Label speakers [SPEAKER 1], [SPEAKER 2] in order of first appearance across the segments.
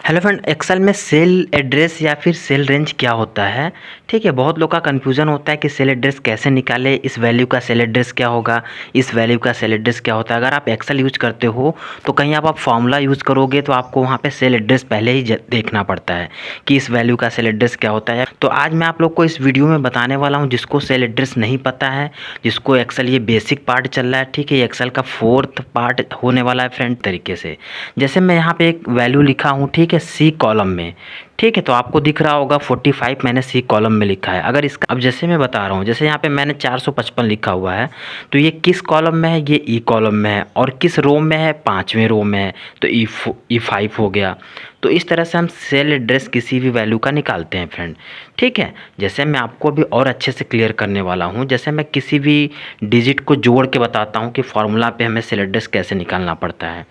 [SPEAKER 1] Hello friend, Excel में cell address या फिर सेल रेंज क्या होता है। ठीक है, बहुत लोग का कन्फ्यूज़न होता है कि सेल एड्रेस कैसे निकाले, इस वैल्यू का सेल एड्रेस क्या होगा, इस वैल्यू का सेल एड्रेस क्या होता है। अगर आप एक्सेल यूज़ करते हो तो कहीं आप फार्मूला यूज़ करोगे तो आपको वहाँ पे सेल एड्रेस पहले ही देखना पड़ता है कि इस वैल्यू का सेल एड्रेस क्या होता है। तो आज मैं आप लोग को इस वीडियो में बताने वाला हूँ जिसको सेल एड्रेस नहीं पता है, जिसको एक्सेल ये बेसिक पार्ट चल रहा है। ठीक है, ये एक्सेल का 4th पार्ट होने वाला है फ्रेंड तरीके से। जैसे मैं यहाँ पे एक वैल्यू लिखा हूँ, ठीक है, सी कॉलम में। ठीक है, तो आपको दिख रहा होगा 45 मैंने सी कॉलम में लिखा है। अगर इसका अब जैसे मैं बता रहा हूँ, जैसे यहाँ पे मैंने 455 लिखा हुआ है, तो ये किस कॉलम में है, ये ई कॉलम में है। और किस रो में है, 5वें रो में है, तो ई5 हो गया। तो इस तरह से हम सेल एड्रेस किसी भी वैल्यू का निकालते हैं फ्रेंड। ठीक है, जैसे मैं आपको अभी और अच्छे से क्लियर करने वाला हूँ। जैसे मैं किसी भी डिजिट को जोड़ के बताता हूँ कि फॉर्मूला पे हमें सेल एड्रेस कैसे निकालना पड़ता है।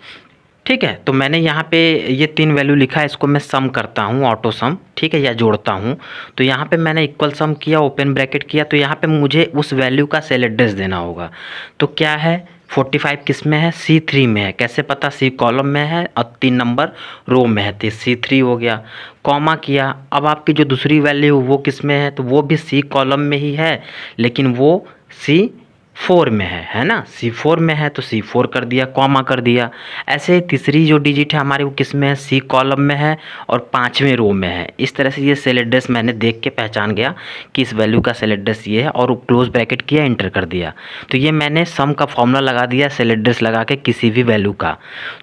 [SPEAKER 1] ठीक है, तो मैंने यहाँ पे ये 3 वैल्यू लिखा है, इसको मैं सम करता हूँ, ऑटो सम। ठीक है, या जोड़ता हूँ। तो यहाँ पे मैंने इक्वल सम किया, ओपन ब्रैकेट किया, तो यहाँ पे मुझे उस वैल्यू का सेल एड्रेस देना होगा। तो क्या है, 45 किस में है, C3 में है। कैसे पता, सी कॉलम में है और 3 नंबर रो में है, तो C3 हो गया। कॉमा किया, अब आपकी जो दूसरी वैल्यू वो किस में है, तो वो भी सी कॉलम में ही है, लेकिन वो C4 में है ना। C4 में है तो C4 कर दिया, कॉमा कर दिया। ऐसे तीसरी जो डिजिट है हमारी वो किस में है, सी कॉलम में है और 5वें रो में है। इस तरह से ये सेल एड्रेस मैंने देख के पहचान गया कि इस वैल्यू का सेल एड्रेस ये है, और क्लोज ब्रैकेट किया, एंटर कर दिया। तो ये मैंने सम का फॉर्मूला लगा दिया सेल एड्रेस लगा के किसी भी वैल्यू का।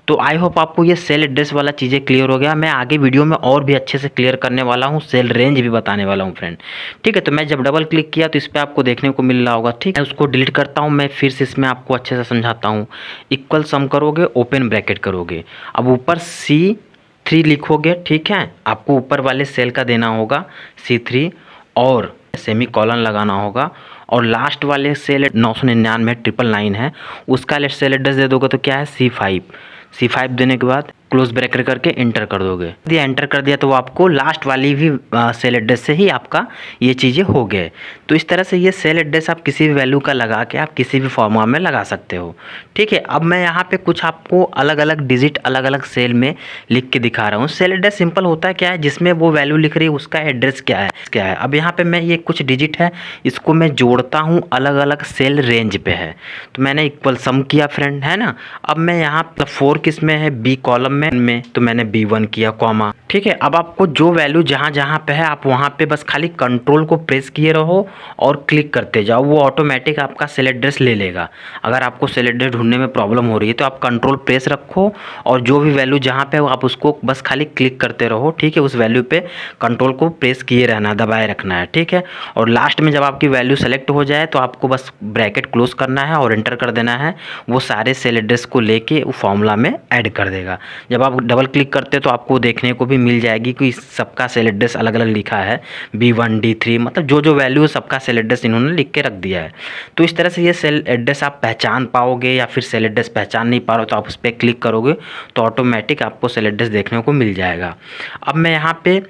[SPEAKER 1] तो आई होप आपको ये सेल एड्रेस वाला चीज़ें क्लियर हो गया। मैं आगे वीडियो में और भी अच्छे से क्लियर करने वाला हूँ, सेल रेंज भी बताने वाला हूँ फ्रेंड। ठीक है, तो मैं जब डबल क्लिक किया तो इस पर आपको देखने को मिल रहा होगा। ठीक है, उसको डिलीट करता हूँ मैं, फिर से इसमें आपको अच्छे से समझाता हूँ। इक्वल सम करोगे, ओपन ब्रैकेट करोगे, अब ऊपर C3 लिखोगे। ठीक है, आपको ऊपर वाले सेल का देना होगा C3 और सेमी कॉलन लगाना होगा। और लास्ट वाले सेल 999 999 है, उसका सेल एड्रेस दे दोगे तो क्या है, C5 देने के बाद क्लोज ब्रैकेट करके एंटर कर दोगे। यदि एंटर कर दिया तो वो आपको लास्ट वाली भी सेल एड्रेस से ही आपका ये चीज़ें हो गए। तो इस तरह से ये सेल एड्रेस आप किसी भी वैल्यू का लगा के आप किसी भी फॉर्मूला में लगा सकते हो। ठीक है, अब मैं यहाँ पे कुछ आपको अलग अलग डिजिट अलग अलग सेल में लिख के दिखा रहा हूँ। सेल एड्रेस सिंपल होता है क्या है, जिसमें वो वैल्यू लिख रही है उसका एड्रेस क्या है। अब यहाँ पे मैं ये कुछ डिजिट है, इसको मैं जोड़ता हूँ, अलग अलग सेल रेंज पे है। तो मैंने इक्वल सम किया फ्रेंड, है ना। अब मैं यहाँ 4 किस में है, बी कॉलम में, तो मैंने B1 किया, कॉमा। ठीक है, अब आपको जो वैल्यू जहाँ जहाँ पे है आप वहाँ पे बस खाली कंट्रोल को प्रेस किए रहो और क्लिक करते जाओ, वो ऑटोमेटिक आपका सेल एड्रेस ले लेगा। अगर आपको सेल एड्रेस ढूंढने में प्रॉब्लम हो रही है तो आप कंट्रोल प्रेस रखो और जो भी वैल्यू जहाँ पे हो आप उसको बस खाली क्लिक करते रहो। ठीक है, उस वैल्यू पे कंट्रोल को प्रेस किए रहना, दबाए रखना है। ठीक है, और लास्ट में जब आपकी वैल्यू सेलेक्ट हो जाए तो आपको बस ब्रैकेट क्लोज करना है और एंटर कर देना है। वो सारे सेल एड्रेस को लेके वो फॉर्मूला में ऐड कर देगा। जब आप डबल क्लिक करते तो आपको देखने को भी मिल जाएगी कि सबका सेल एड्रेस अलग अलग लिखा है, B1 D3, मतलब जो जो वैल्यू है सबका सेल एड्रेस इन्होंने लिख के रख दिया है। तो इस तरह से ये सेल एड्रेस आप पहचान पाओगे, या फिर सेल एड्रेस पहचान नहीं पा रहे हो तो आप उस पर क्लिक करोगे तो ऑटोमेटिक आपको सेल एड्रेस देखने को मिल जाएगा। अब मैं यहाँ पे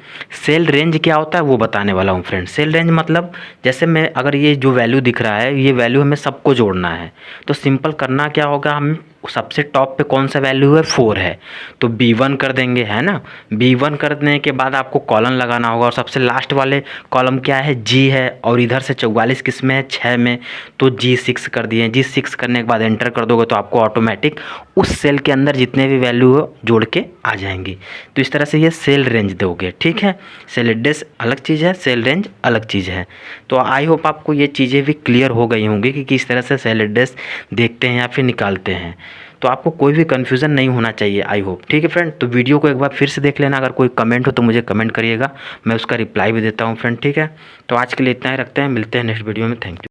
[SPEAKER 1] सेल रेंज क्या होता है वो बताने वाला हूँ फ्रेंड। सेल रेंज मतलब जैसे मैं अगर ये जो वैल्यू दिख रहा है ये वैल्यू हमें सबको जोड़ना है, तो सिंपल करना क्या होगा, हम सबसे टॉप पे कौन सा वैल्यू है, 4 है, तो B1 कर देंगे, है ना। B1 करने के बाद आपको कॉलन लगाना होगा और सबसे लास्ट वाले कॉलम क्या है, G है, और इधर से 44 किस में है, 6 में, तो G6 कर दिए। G6 करने के बाद एंटर कर दोगे तो आपको ऑटोमेटिक उस सेल के अंदर जितने भी वैल्यू हो जोड़ के आ जाएंगी। तो इस तरह से ये सेल रेंज दोगे। ठीक है, सेल एड्रेस अलग चीज़ है, सेल रेंज अलग चीज़ है। तो आई होप आपको ये चीज़ें भी क्लियर हो गई होंगी कि किस तरह से सेल एड्रेस देखते हैं या फिर निकालते हैं। तो आपको कोई भी कन्फ्यूज़न नहीं होना चाहिए, आई होप। ठीक है फ्रेंड, तो वीडियो को एक बार फिर से देख लेना। अगर कोई कमेंट हो तो मुझे कमेंट करिएगा, मैं उसका रिप्लाई भी देता हूँ फ्रेंड। ठीक है, तो आज के लिए इतना ही रखते हैं, मिलते हैं नेक्स्ट वीडियो में। Thank you.